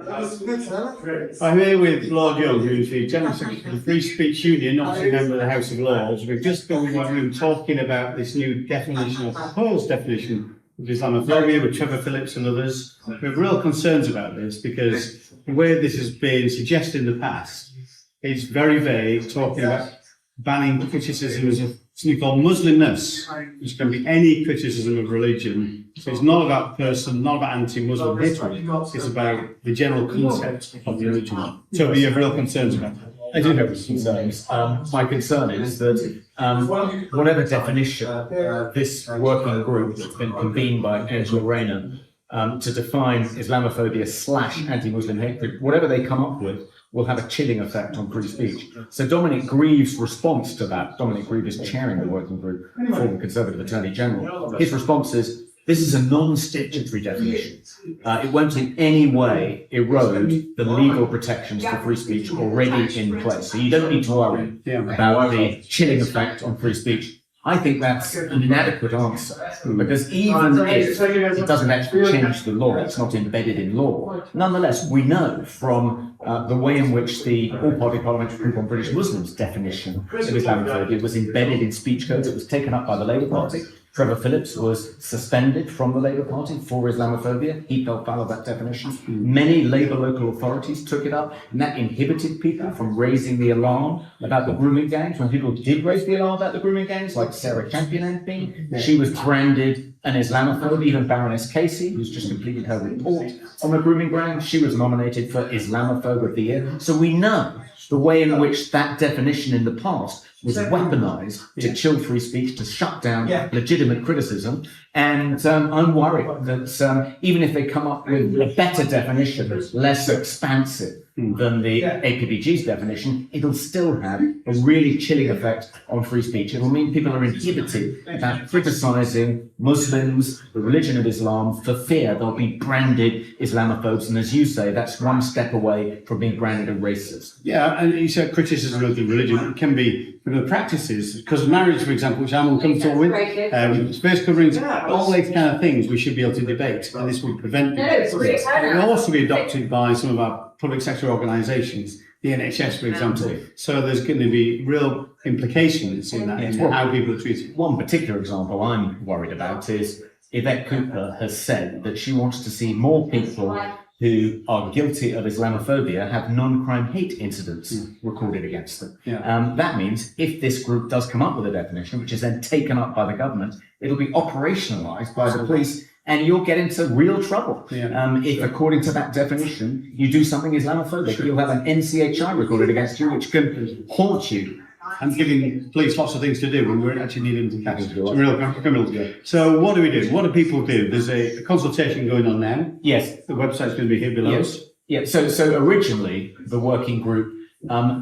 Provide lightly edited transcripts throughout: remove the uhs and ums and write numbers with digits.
I'm here with Lord Young, who's the General Secretary of the Free Speech Union, not a member of the House of Lords. We've just been through talking about this new definition, or proposed definition, of Islamophobia with Trevor Phillips and others. We have real concerns about this because the way this has been suggested in the past is very vague, talking about banning criticisms of something called Muslimness, which can be any criticism of religion. So it's not about person, not about anti-Muslim hatred, it's about the general concept of religion. So we have real concerns about that. I do have concerns. My concern is that whatever definition this working group that's been convened by Angela Rayner to define Islamophobia / anti-Muslim hatred, whatever they come up with, will have a chilling effect on free speech. So Dominic Grieve's response to that, Dominic Grieve is chairing the working group for the Conservative Attorney General. His response is, this is a non-statutory definition. It won't in any way erode the legal protections for free speech already in place. So you don't need to worry about the chilling effect on free speech. I think that's an inadequate answer, because even if it doesn't actually change the law, it's not embedded in law, nonetheless, we know from the way in which the All-Party Parliamentary Group on British Muslims definition of Islamophobia was embedded in speech codes. It was taken up by the Labour Party. Trevor Phillips was suspended from the Labour Party for Islamophobia. He fell foul of that definition. Many Labour local authorities took it up, and that inhibited people from raising the alarm about the grooming gangs. When people did raise the alarm about the grooming gangs, like Sarah Champion MP, she was branded an Islamophobe. Even Baroness Casey, who's just completed her report on the grooming grounds, she was nominated for Islamophobe of the Year. So we know the way in which that definition in the past was weaponized to chill free speech, to shut down legitimate criticism. And I'm worried that even if they come up with a better definition, less expansive than the APPG's definition, it'll still have a really chilling effect on free speech. It'll mean people are inhibited about criticizing Muslims, the religion of Islam, for fear they'll be branded Islamophobes. And as you say, that's one step away from being branded a racist. Yeah, and you said criticism of the religion. It can be the practices, because marriage, for example, which I'm uncomfortable with, space coverings, all these kind of things we should be able to debate, and this would prevent it. It will also be adopted by some of our public sector organisations, the NHS, for example. So there's going to be real implications in that, in how people are treated. One particular example I'm worried about is Yvette Cooper has said that she wants to see more people who are guilty of Islamophobia have non-crime hate incidents recorded against them. That means if this group does come up with a definition, which is then taken up by the government, it'll be operationalised by the police, and you'll get into real trouble. If, according to that definition, you do something Islamophobic, you'll have an NCHI recorded against you, which can haunt you. And giving police lots of things to do when we're actually needing to catch some real criminals. So what do we do? What do people do? There's a consultation going on now. Yes. The website's going to be here below. Yes. Yeah. So originally, the working group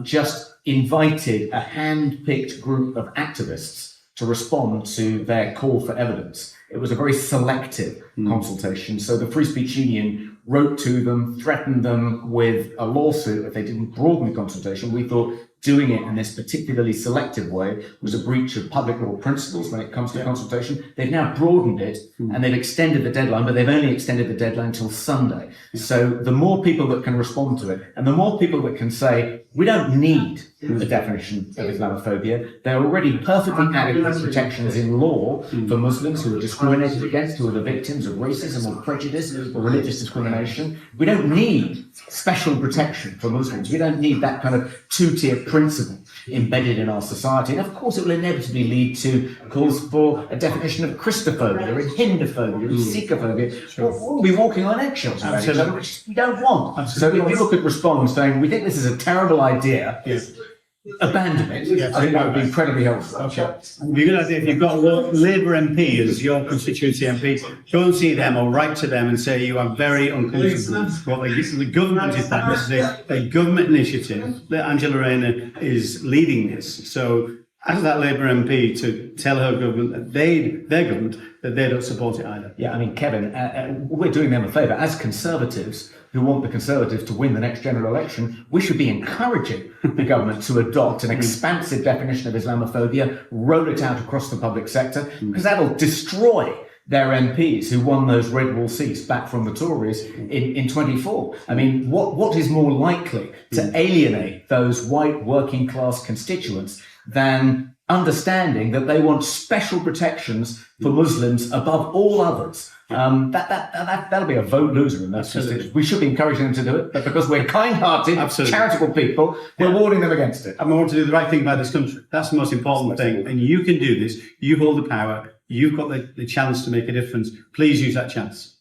just invited a hand-picked group of activists to respond to their call for evidence. It was a very selective consultation. So the Free Speech Union wrote to them, threatened them with a lawsuit if they didn't broaden the consultation. We thought doing it in this particularly selective way was a breach of public law principles when it comes to consultation. They've now broadened it and they've extended the deadline, but they've only extended the deadline until Sunday. So the more people that can respond to it, and the more people that can say, we don't need a definition of Islamophobia. There are already perfectly adequate protections in law for Muslims who are discriminated against, who are the victims of racism or prejudice or religious discrimination. We don't need special protection for Muslims. We don't need that kind of two-tier principle embedded in our society. And of course, it will inevitably lead to calls for a definition of Christophobia and Hinduphobia and Sikhophobia. We'll be walking on eggshells about each other, which we don't want. So if people could respond saying, we think this is a terrible idea, abandon it. I think that would be incredibly helpful. It'd be a good idea if you've got a Labour MP as your constituency MP, go and see them or write to them and say you are very uncomfortable. Well, the government is that. This is a government initiative that Angela Rayner is leading this. So ask that Labour MP to tell her government that their government, that they don't support it either. Yeah, I mean, Kevin, we're doing them a favour. As Conservatives who want the Conservatives to win the next general election, we should be encouraging the government to adopt an expansive definition of Islamophobia, roll it out across the public sector, because that'll destroy their MPs who won those red wall seats back from the Tories in 24. I mean, what is more likely to alienate those white working class constituents than understanding that they want special protections for Muslims above all others? That'll be a vote loser in that constituency. We should be encouraging them to do it, but because we're kind-hearted, charitable people, we're warning them against it. And we want to do the right thing by this country. That's the most important thing. And you can do this. You hold the power. You've got the chance to make a difference. Please use that chance.